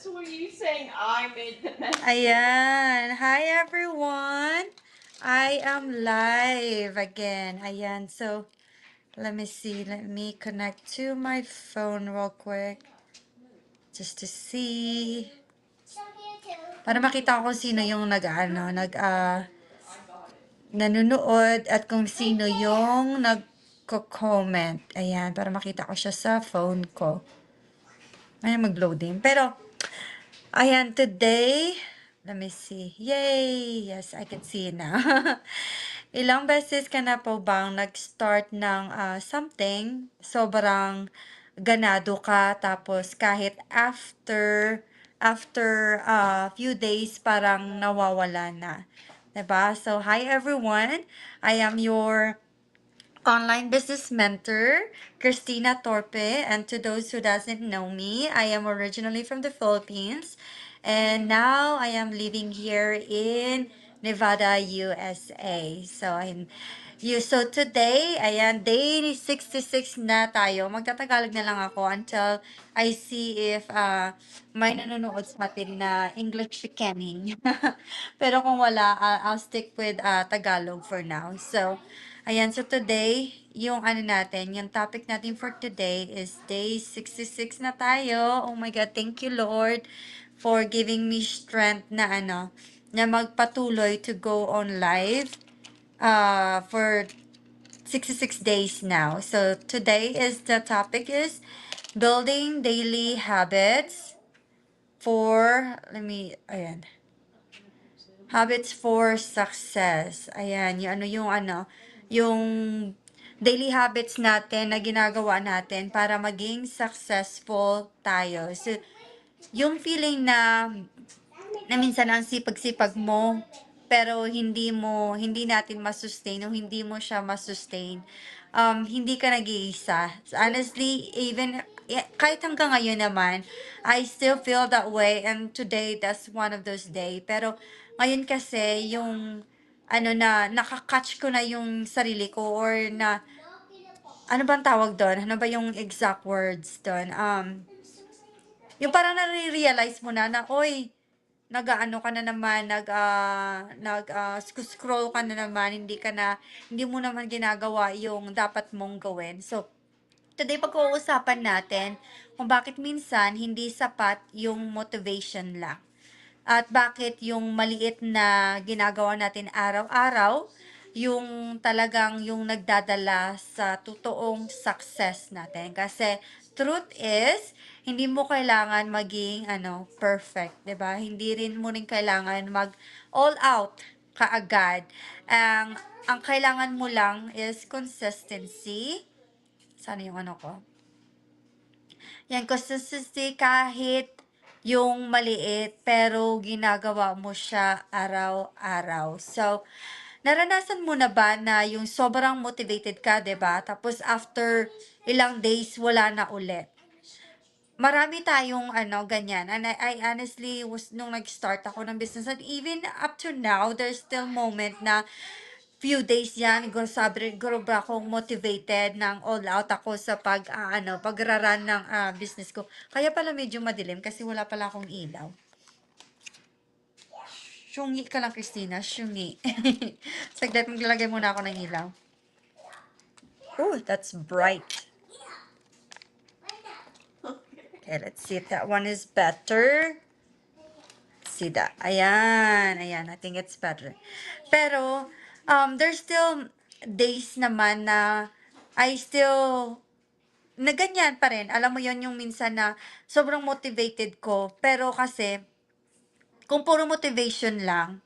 this. Were you saying I made the mess? Ayan. Hi, everyone. I am live again. Ayan. So, let me see. Let me connect to my phone real quick. Just to see. Para makita ko kung sino yung nanonood at kung sino yung nagko-comment. Ayan. Para makita ko siya sa phone ko. Ayan, mag-loading. Pero, ayan, today, let me see. Yay! Yes, I can see it now. Ilang beses ka na po bang nag-start ng something, sobrang ganado ka, tapos kahit after few days, parang nawawala na. 'Di ba? So, hi everyone. I am your online business mentor, Christina Torpe. And to those who doesn't know me, I am originally from the Philippines. And now I am living here in Nevada, USA. So today, ayan, day 66 na tayo. Magtatagalog na lang ako until I see if may nanonood sa atin na English speaking. Pero kung wala, I'll stick with Tagalog for now. Ayan, so today, yung topic natin for today is day 66 na tayo. Oh my God, thank you Lord for giving me strength na magpatuloy to go on live for 66 days now. So today the topic is building daily habits ayan, habits for success. Ayan, yung daily habits natin na ginagawa natin para maging successful tayo. So, yung feeling na minsan ang sipag-sipag mo, pero hindi natin masustain o hindi mo siya masustain, hindi ka nag-iisa. Honestly, even kahit hanggang ngayon naman, I still feel that way, and today, that's one of those day. Pero, ngayon kasi, yung, nakakatch ko na yung sarili ko, or ano bang tawag doon? Ano ba yung exact words doon? Yung parang nare-realize mo na, oy, nag-aano ka na naman, scroll ka na naman, hindi mo naman ginagawa yung dapat mong gawin. So, today pag-uusapan natin kung bakit minsan hindi sapat yung motivation lang. At bakit yung maliit na ginagawa natin araw-araw, yung talagang yung nagdadala sa totoong success natin. Kasi truth is, hindi mo kailangan maging perfect, 'di ba? Hindi rin mo rin kailangan mag all out kaagad. Ang kailangan mo lang is consistency. Sana yung ano ko? Yan, consistency kahit yung maliit, pero ginagawa mo siya araw-araw. So, naranasan mo na ba na yung sobrang motivated ka, 'di ba? Tapos after ilang days, wala na ulit. Marami tayong ganyan. And I honestly was nung nag-start ako ng business, and even up to now, there's still moment na few days yan, siguro ba akong motivated ng all out ako sa pagraran ng business ko. Kaya pala medyo madilim kasi wala pala akong ilaw. Syungi ka lang, Christina. Syungi. Saglit, maglalagay muna ako ng ilaw. Oh, that's bright. Okay, let's see if that one is better. See that. Ayan, ayan. I think it's better. Pero, there's still days naman na I still na ganyan pa rin. Alam mo yon yung minsan na sobrang motivated ko. Pero kasi, kung puro motivation lang,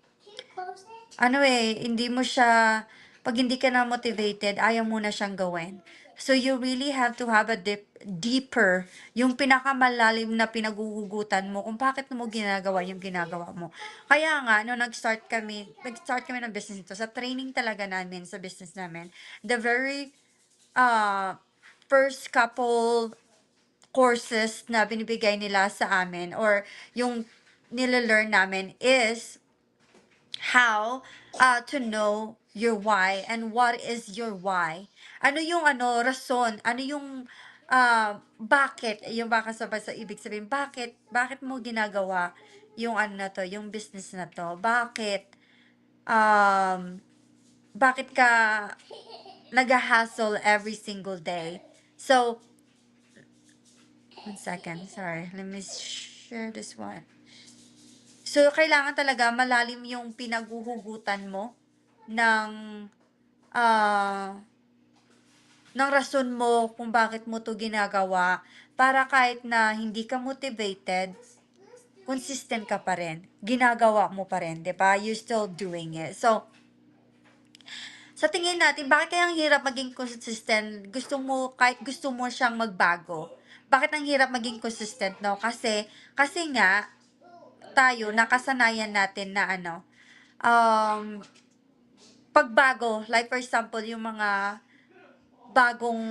hindi mo siya, pag hindi ka na motivated, ayaw mo na siyang gawin. So, you really have to have a deeper, yung pinakamalalim na pinaguhugutan mo kung bakit mo ginagawa yung ginagawa mo. Kaya nga, no, nag-start kami ng business ito. Sa training talaga namin, sa business namin, the very uh, first couple courses na binibigay nila sa amin, or yung nile-learn namin is how to know your why, and what is your why. Ano yung rason, ano yung bakit, yung baka sa ibig sabihin, bakit mo ginagawa yung ano na 'to, yung business na 'to? Um, bakit ka nagha-hustle every single day? So, one second, sorry. Let me share this one. So, kailangan talaga malalim yung pinaghuhugutan mo ng, ah, ng rason mo kung bakit mo 'to ginagawa para kahit na hindi ka motivated, consistent ka pa rin. Ginagawa mo pa rin, 'di ba? You're still doing it. So, sa tingin natin, bakit kaya ang hirap maging consistent? Kahit gusto mo siyang magbago. Bakit ang hirap maging consistent, no? Kasi nga, tayo, nakasanayan natin na ano, um, pagbago, like for example, yung mga bagong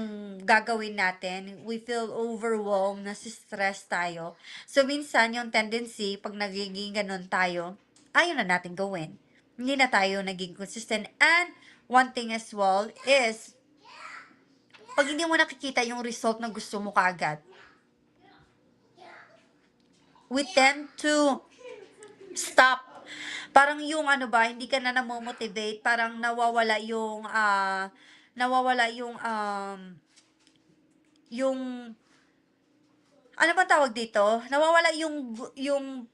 gagawin natin, we feel overwhelmed, stress tayo. So, minsan, yung tendency, pag nagiging ganun tayo, ayaw na natin gawin. Hindi na tayo naging consistent. And, one thing as well is, pag hindi mo nakikita yung result na gusto mo kaagad, we tend to stop. Parang yung ano ba, hindi ka na namomotivate, parang nawawala yung, ano bang tawag dito? Nawawala yung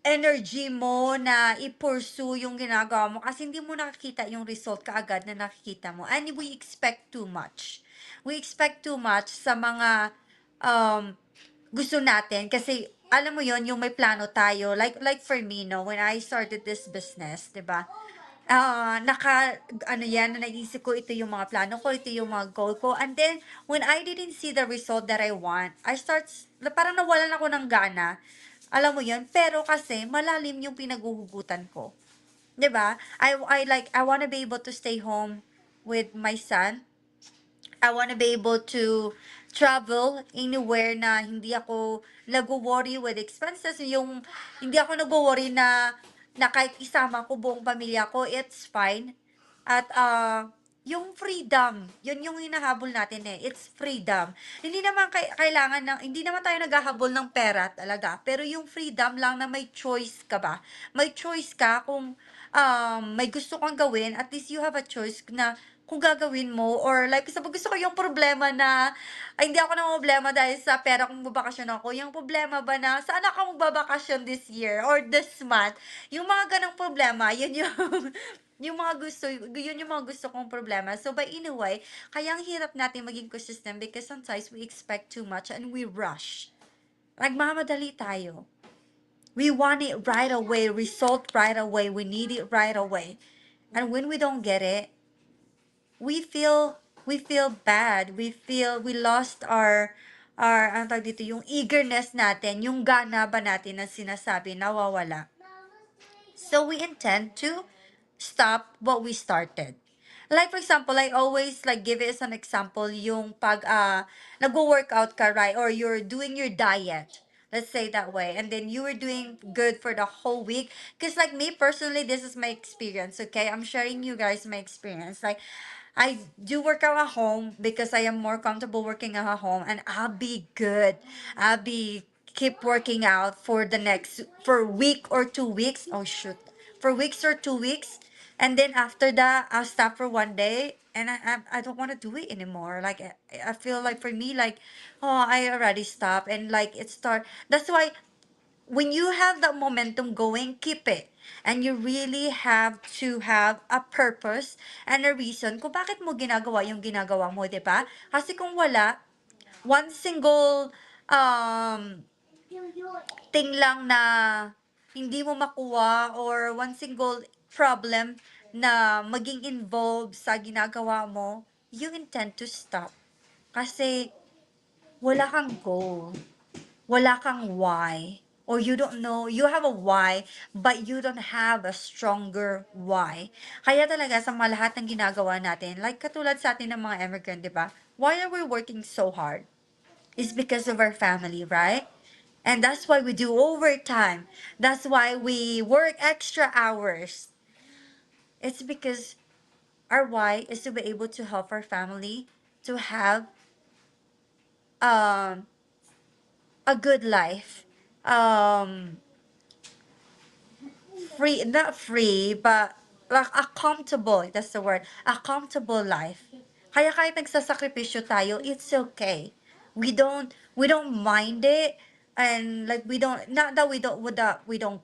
energy mo na i-pursue yung ginagawa mo kasi hindi mo nakikita yung result kaagad na nakikita mo. And we expect too much. We expect too much sa mga um, gusto natin kasi alam mo yon yung may plano tayo. Like for me, no, when I started this business, 'di ba? Ano yan, na naisip ko, ito yung mga plano ko, ito yung mga goal ko. And then, when I didn't see the result that I want, parang nawalan ako ng gana. Alam mo yun? Pero kasi, malalim yung pinaguhugutan ko. 'Di ba? I wanna be able to stay home with my son. I wanna be able to travel anywhere na hindi ako nagwo-worry with expenses, yung hindi ako nagwo-worry na kahit isama ko buong pamilya ko, it's fine. At, yung freedom, yun yung hinahabol natin, eh, it's freedom. Hindi naman tayo naghahabol ng pera talaga, pero yung freedom lang na may choice ka ba? May choice ka kung, may gusto kang gawin, at least you have a choice na kung gagawin mo, or like sa gusto ko yung problema na ay hindi ako namomroblema dahil sa pera kung babakasyon ako, yung problema ba na saan ako magbabakasyon this year or this month, yung mga gano'ng problema, yun yung yun yung mga gusto kong problema. So, by in a way, kaya ang hirap natin maging consistent because sometimes we expect too much and we rush. Nagmamadali tayo. We want it right away, result right away, we need it right away. And when we don't get it, we feel bad. We lost ano tawag dito, yung eagerness natin, yung gana ba natin na sinasabi, nawawala. So we intend to stop what we started. Like for example, I always like give it as an example yung pag nagwo-workout ka, right, or you're doing your diet. Let's say that way. And then you were doing good for the whole week. Because like me personally, this is my experience, okay? I'm sharing you guys my experience. Like I do work out at home because I am more comfortable working at home, and I'll be good. I'll be keep working out for week or 2 weeks. Oh shoot. For weeks or 2 weeks. And then after that, I'll stop for one day and I don't want to do it anymore. Like I feel like for me, like, oh, I already stopped, and like that's why when you have that momentum going, keep it. And you really have to have a purpose and a reason kung bakit mo ginagawa yung ginagawa mo, di ba? Kasi kung wala, one single um, thing lang na hindi mo makuha, or one single problem na maging involved sa ginagawa mo, you intend to stop. Kasi wala kang goal. Wala kang why, or you don't know, you have a why but you don't have a stronger why. Kaya talaga sa mga lahat ng ginagawa natin, like katulad sa atin ng mga immigrant, di ba? Why are we working so hard? It's because of our family, right? And that's why we do overtime. That's why we work extra hours. It's because our why is to be able to help our family to have um a good life, um free, not free, but like a comfortable, that's the word, a comfortable life. Kaya kahit nagsasakripisyo tayo, it's okay. We don't mind it, and like we don't, not that we don't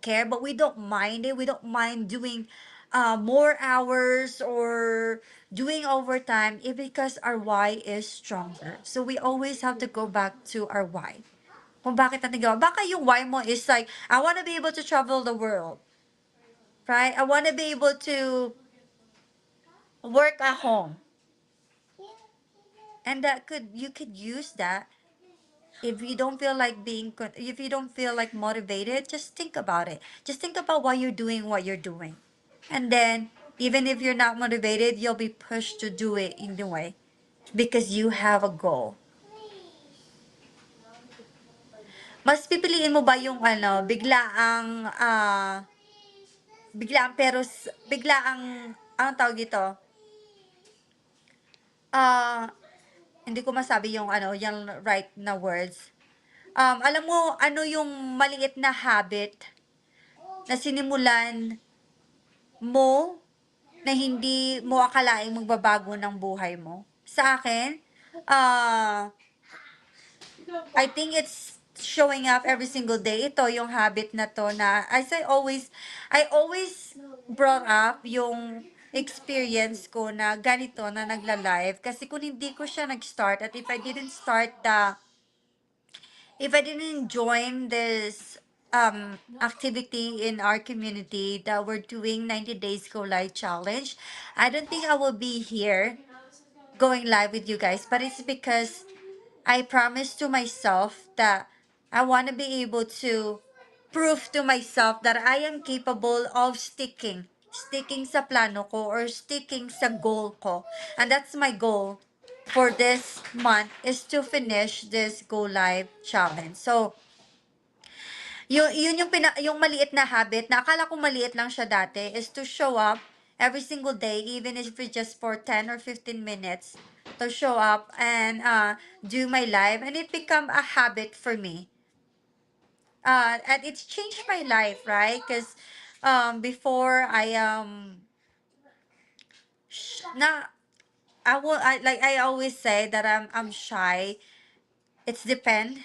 care, but we don't mind it. We don't mind doing more hours or doing overtime, because our why is stronger. So we always have to go back to our why. Kung bakit natin gawa. Baka yung why mo is like, I want to be able to travel the world, right? I want to be able to work at home. And that could, you could use that. If you don't feel like if you don't feel like motivated, just think about it. Just think about why you're doing what you're doing. And then, even if you're not motivated, you'll be pushed to do it anyway because you have a goal. Mas pipiliin mo ba yung ano, ang tawag dito, ah, hindi ko masabi yung ano, yung right na words. Alam mo, ano yung maliit na habit na sinimulan mo na hindi mo akalaing magbabago ng buhay mo? Sa akin, ah, I think it's showing up every single day. Ito yung habit na to na, as I always brought up yung experience ko na ganito na nagla-live. Kasi kung hindi ko siya nag-start, at if I didn't join this activity in our community that we're doing 90 days go live challenge, I don't think I will be here going live with you guys. But it's because I promised to myself that I want to be able to prove to myself that I am capable of sticking sa plano ko, or sticking sa goal ko. And that's my goal for this month, is to finish this Go Live challenge. So, yun yung yung maliit na habit na akala ko maliit lang siya dati, is to show up every single day, even if it's just for 10 or 15 minutes, to show up and do my live, and it become a habit for me. And it's changed my life, right? Because before I na I always say that I'm shy. It's depend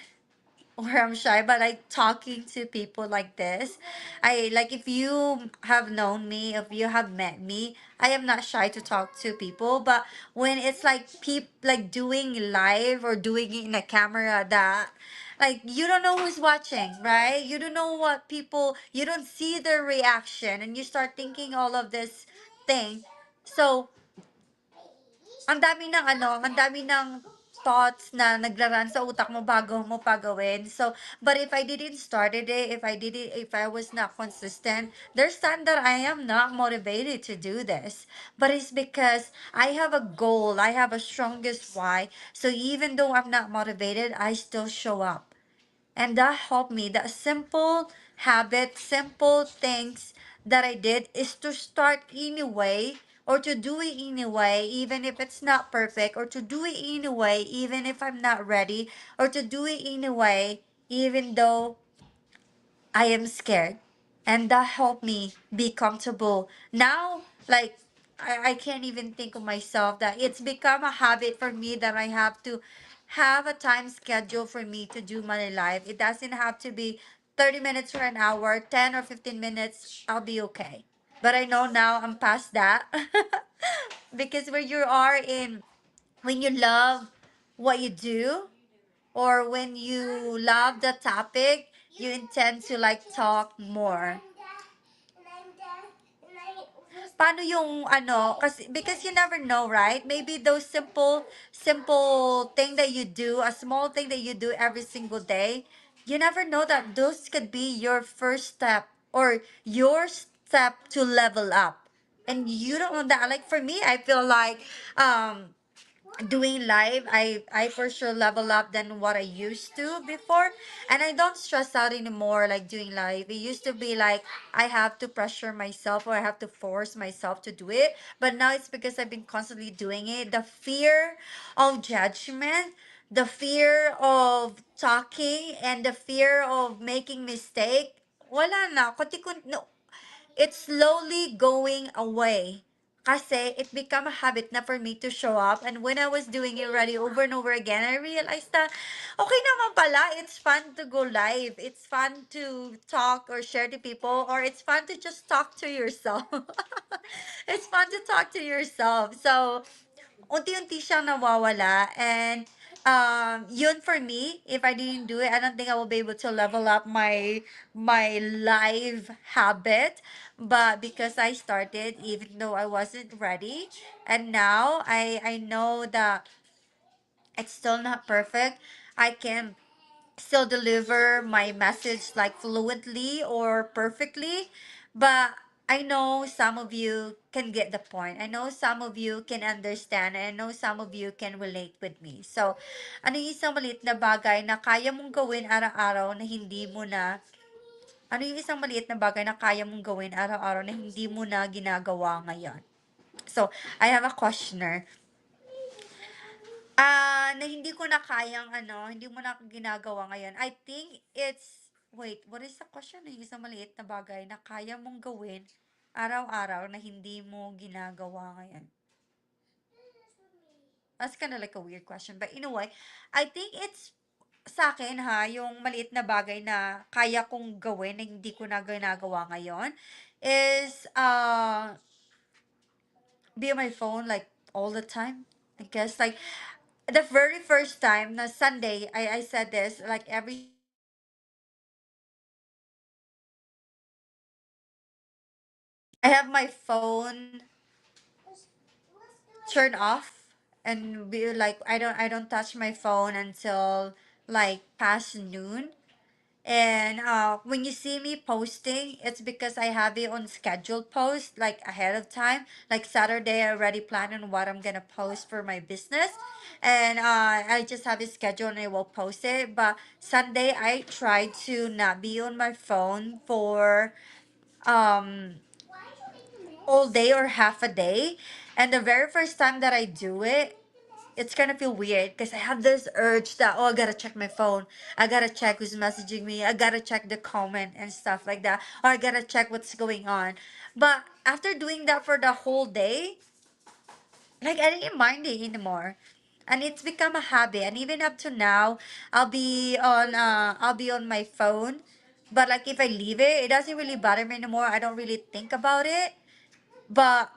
or I'm shy, but like talking to people like this, I like, if you have known me, if you have met me, I am not shy to talk to people. But when it's like like doing live or doing it in a camera, that like you don't know who's watching, right? You don't know what people, you don't see their reaction, and you start thinking all of this thing. So ang dami ng thoughts na nagra-run sa utak mo bago mo pa gawin. So, but if I didn't started it, if I was not consistent, there's time that I am not motivated to do this. But it's because I have a goal, I have a strongest why. So even though I'm not motivated, I still show up. And that helped me. That simple habit, simple things that I did is to start anyway, or to do it anyway, even if it's not perfect, or to do it anyway, even if I'm not ready, or to do it anyway, even though I am scared. And that helped me be comfortable. Now, like, I can't even think of myself, that it's become a habit for me that I have to have a time schedule for me to do my life. It doesn't have to be 30 minutes or an hour, 10 or 15 minutes, I'll be okay. But I know now I'm past that. Because when you love what you do, or when you love the topic, you intend to like talk more. Paano yung ano, kasi because you never know, right? Maybe those simple thing that you do, a small thing that you do every single day, you never know that those could be your first step, or your step to level up. And you don't know that. Like for me, I feel like doing live, I for sure level up than what I used to before, and I don't stress out anymore like doing live. It used to be like I have to pressure myself, or I have to force myself to do it, but now it's because I've been constantly doing it. The fear of judgment the fear of talking and the fear of making mistake, wala na. No, it's slowly going away. Kasi it become a habit na for me to show up. And when I was doing it already over and over again, I realized that, okay naman pala, it's fun to go live. It's fun to talk or share to people, or it's fun to just talk to yourself. It's fun to talk to yourself. So, unti-unti siyang nawawala. And yun for me, if I didn't do it, I don't think I will be able to level up my live habit. But because I started, even though I wasn't ready, and now I know that it's still not perfect. I can still deliver my message like fluently or perfectly, but I know some of you can get the point. I know some of you can understand. I know some of you can relate with me. So, ano yung isang maliit na bagay na kaya mong gawin araw-araw na hindi mo na ano yung isang maliit na bagay na kaya mong gawin araw-araw na hindi mo na ginagawa ngayon? So, I have a questioner. Na hindi ko na kayang ano, hindi mo na ginagawa ngayon. I think it's, wait, what is the question? Yung isang maliit na bagay na kaya mong gawin araw-araw na hindi mo ginagawa ngayon. That's kind of like a weird question. But anyway, I think it's sa akin ha, yung maliit na bagay na kaya kong gawin na hindi ko na ginagawa ngayon is be on my phone like all the time. I guess like the very first time na Sunday, I said this like every I have my phone turned off and be like I don't touch my phone until like past noon. And when you see me posting, it's because I have it on scheduled post like ahead of time. Like Saturday, I already plan on what I'm gonna post for my business, and I just have it scheduled and I will post it. But Sunday, I try to not be on my phone for um all day or half a day. And the very first time that I do it, it's gonna feel weird because I have this urge that, oh, I gotta check my phone. I gotta check who's messaging me. I gotta check the comment and stuff like that. Or I gotta check what's going on. But after doing that for the whole day, like I didn't mind it anymore. And it's become a habit. And even up to now, I'll be on my phone. But like if I leave it, it doesn't really bother me anymore. I don't really think about it. But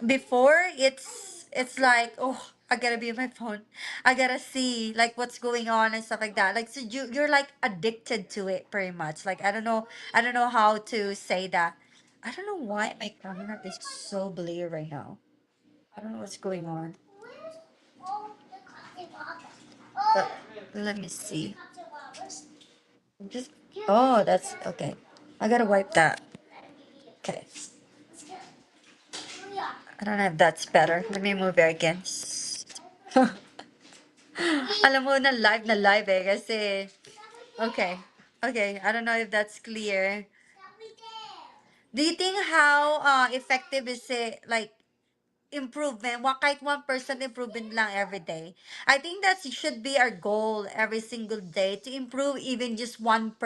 before it's like, oh, I gotta be on my phone. I gotta see like what's going on and stuff like that. Like so you're like addicted to it pretty much. Like I don't know how to say that. I don't know why my camera is so blurry right now. I don't know what's going on. But let me see. Just oh, that's okay. I gotta wipe that. Okay. I don't know if that's better. Let me move it again. Alam mo na live eh kasi okay. Okay, I don't know if that's clear. Do you think how effective is it like improvement, kahit 1% improvement lang every day? I think that should be our goal every single day to improve even just 1%.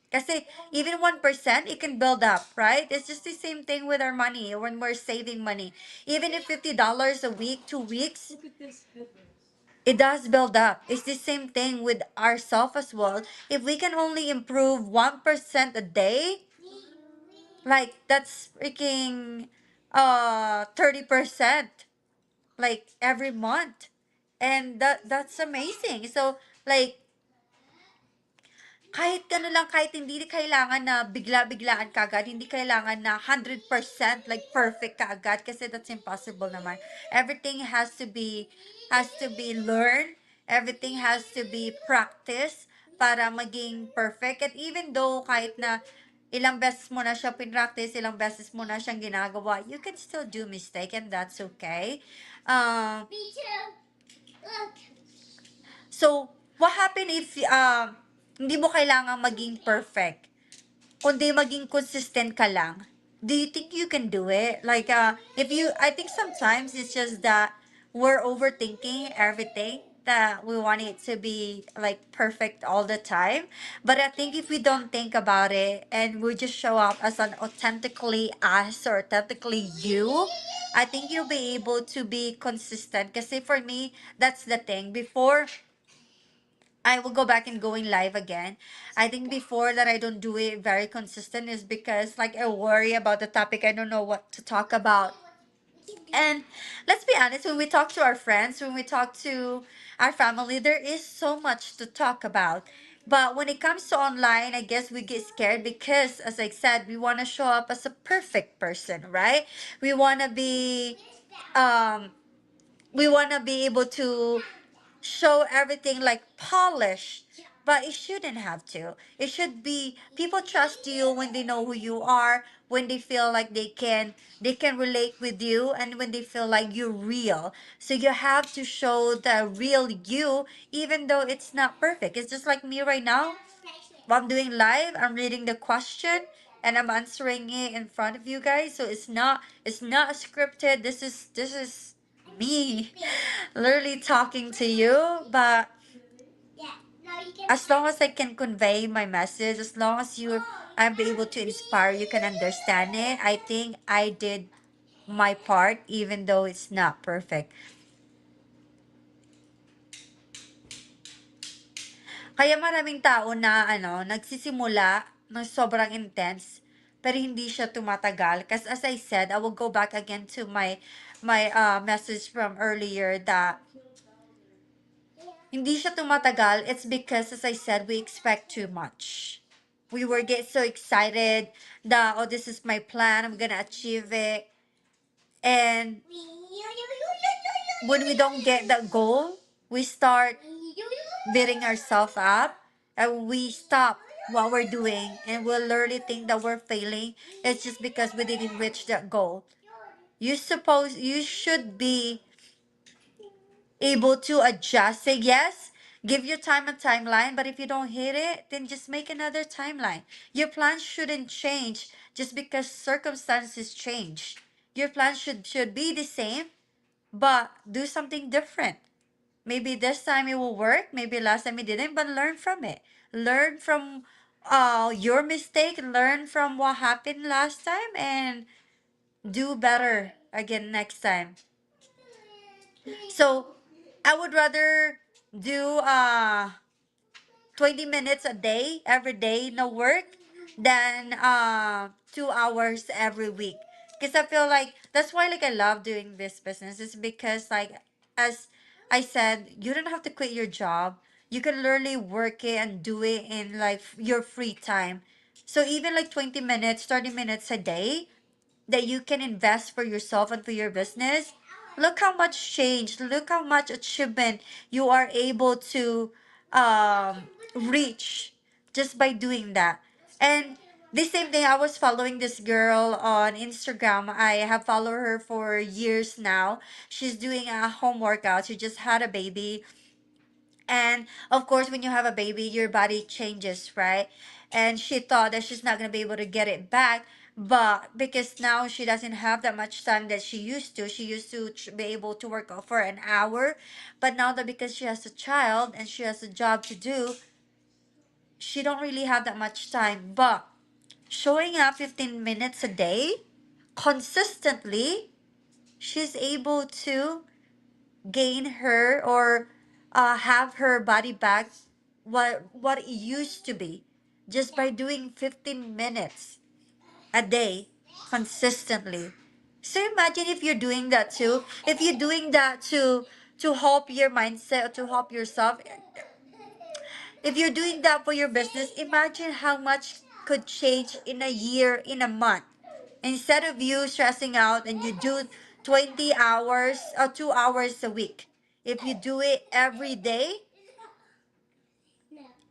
Kasi even 1%, it can build up, right? It's just the same thing with our money when we're saving money. Even if $50 a week, 2 weeks, it does build up. It's the same thing with ourselves as well. If we can only improve 1% a day, like that's freaking 30% like every month. And that's amazing. So like kahit ano lang, kahit hindi kailangan na bigla-biglaan kaagad, hindi kailangan na 100% like perfect kaagad kasi that's impossible naman. Everything has to be learned. Everything has to be practiced para maging perfect. And even though kahit na ilang beses mo na siya pinractice, ilang beses mo na siyang ginagawa, you can still do mistake and that's okay. Um, So, what happen if hindi mo kailangan maging perfect, kundi maging consistent ka lang? Do you think you can do it? I think sometimes it's just that we're overthinking everything. that we want it to be like perfect all the time. But I think if we don't think about it and we just show up as an authentically us or authentically you, I think you'll be able to be consistent. Because for me, that's the thing. Before I will go back and going live again. I think before that I don't do it very consistent is because like I worry about the topic. I don't know what to talk about. And let's be honest, when we talk to our friends, when we talk to our family, there is so much to talk about. But when it comes to online, I guess we get scared because, as I said, we want to show up as a perfect person, right? We want to be, um, we want to be able to show everything like polished, but it shouldn't have to. It should be people trust you when they know who you are, when they feel like they can relate with you, and when they feel like you're real. So you have to show the real you, even though it's not perfect. It's just like me right now. While I'm doing live, I'm reading the question and I'm answering it in front of you guys. So it's not scripted. This is me literally talking to you, but as long as I can convey my message, as long as I'm able to inspire, you can understand it. I think I did my part, even though it's not perfect. Kaya maraming tao na nagsisimula ng sobrang intense pero hindi siya tumatagal. Because as I said, I will go back again to my message from earlier that hindi siya tumatagal. It's because, as I said, we expect too much. We were get so excited that, oh, this is my plan. I'm gonna achieve it. And when we don't get that goal, we start beating ourselves up and we stop what we're doing and we'll literally think that we're failing. It's just because we didn't reach that goal. You should be able to adjust. Say yes, give your time a timeline, but if you don't hit it, then just make another timeline. Your plan shouldn't change just because circumstances change. Your plan should be the same, but do something different. Maybe this time it will work, maybe last time it didn't, but learn from it. Learn from your mistake, learn from what happened last time and do better again next time. So I would rather do 20 minutes a day every day no work than 2 hours every week. Because I feel like that's why like I love doing this business is because like as I said, you don't have to quit your job. You can literally work it and do it in like your free time. So even like 20 minutes, 30 minutes a day, that you can invest for yourself and for your business, look how much change, look how much achievement you are able to reach just by doing that. And the same thing, I was following this girl on Instagram. I have followed her for years now. She's doing a home workout. She just had a baby, and of course, when you have a baby, your body changes, right? And she thought that she's not going to be able to get it back. But because now she doesn't have that much time that she used to be able to work out for an hour. But now that because she has a child and she has a job to do, she don't really have that much time. But showing up 15 minutes a day consistently, she's able to gain her or have her body back what it used to be just by doing 15 minutes a day consistently. So imagine if you're doing that too, if you're doing that to help your mindset, to help yourself, if you're doing that for your business, imagine how much could change in a year, in a month. Instead of you stressing out and you do 20 hours or 2 hours a week, if you do it every day,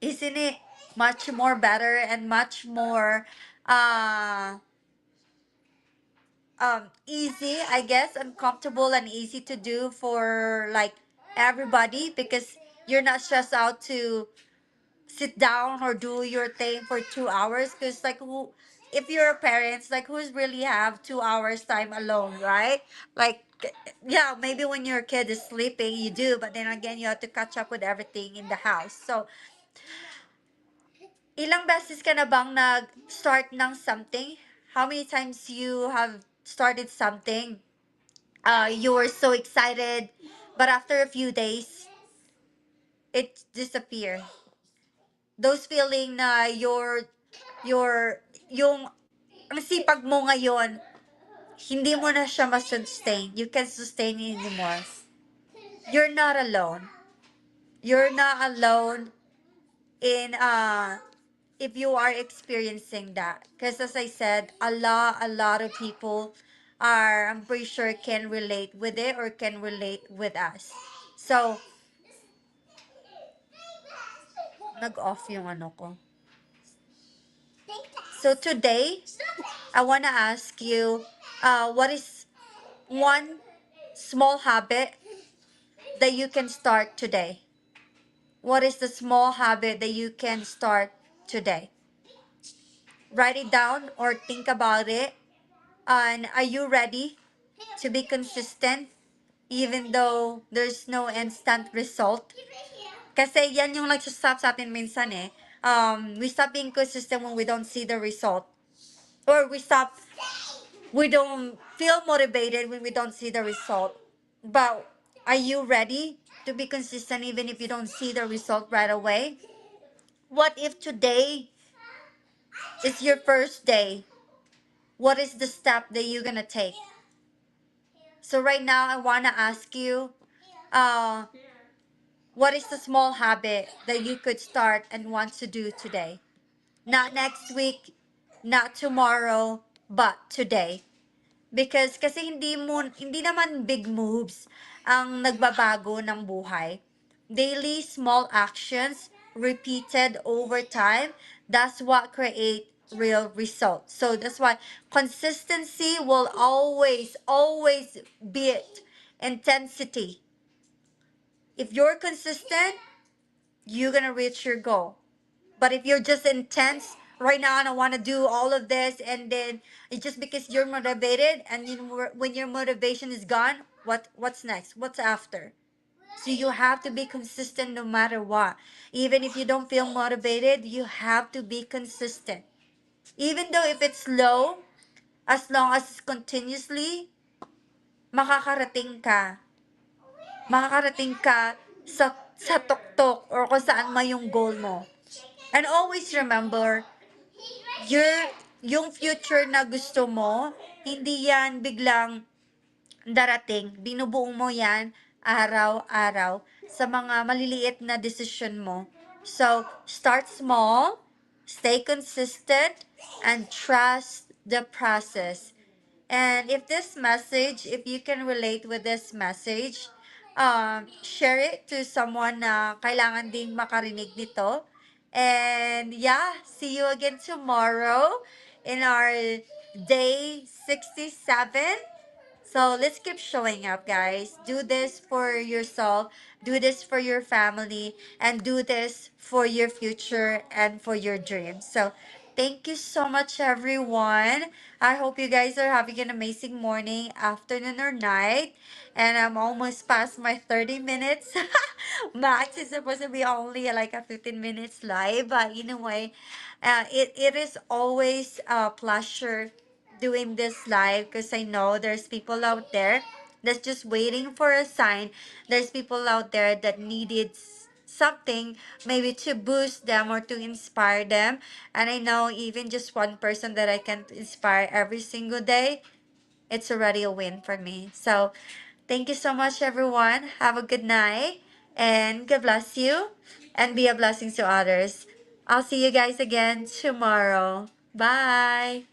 isn't it much more better and much more uh easy, I guess, and comfortable and easy to do for like everybody because you're not stressed out to sit down or do your thing for 2 hours because like who, if you're a parent, like who's really have 2 hours time alone, right? Like Yeah, maybe when your kid is sleeping, you do, but then again, you have to catch up with everything in the house. So, ilang beses ka na bang nag-start ng something? How many times you have started something? You were so excited, but after a few days, it disappeared. Those feeling na your, yung, ang sipag mo ngayon, hindi mo na siya ma-sustain. You can't sustain it anymore. You're not alone. You're not alone in if you are experiencing that, because as I said, a lot of people are, I'm pretty sure, can relate with it or can relate with us. So nag-off yung ano ko. So today I want to ask you, what is one small habit that you can start today? What is the small habit that you can start today? Write it down or think about it. And are you ready to be consistent even though there's no instant result? Kasi yan yung nagsastop sa atin minsan eh. We stop being consistent when we don't see the result. Or we don't feel motivated when we don't see the result. But are you ready to be consistent even if you don't see the result right away? What if today is your first day? What is the step that you're gonna take? So right now I wanna ask you, uh, what is the small habit that you could start and want to do today? Not next week, not tomorrow, but today. Because kasi hindi naman big moves ang nagbabago ng buhay. Daily small actions repeated over time, that's what create real results. So that's why consistency will always beat intensity. If you're consistent, you're gonna reach your goal. But if you're just intense right now and I want to do all of this, and then it's just because you're motivated, and when your motivation is gone, what's next? What's after? So you have to be consistent no matter what. Even if you don't feel motivated, you have to be consistent. Even though if it's slow, as long as it's continuously, makakarating ka. Makakarating ka sa tuktok or kung saan man yung goal mo. And always remember, your yung future na gusto mo, hindi yan biglang darating. Binubuo mo yan araw-araw sa mga maliliit na decision mo. So, start small, stay consistent, and trust the process. And if this message, if you can relate with this message, share it to someone na kailangan ding makarinig nito. And yeah, see you again tomorrow in our day 67. So let's keep showing up, guys. Do this for yourself, do this for your family, and do this for your future and for your dreams. So thank you so much, everyone. I hope you guys are having an amazing morning, afternoon, or night. And I'm almost past my 30 minutes. Max is supposed to be only like a 15 minutes live. But anyway, it is always a pleasure doing this live because I know there's people out there that's just waiting for a sign. There's people out there that needed something maybe to boost them or to inspire them. And I know even just one person that I can inspire every single day, it's already a win for me. So thank you so much, everyone. Have a good night and God bless you and be a blessing to others. I'll see you guys again tomorrow. Bye.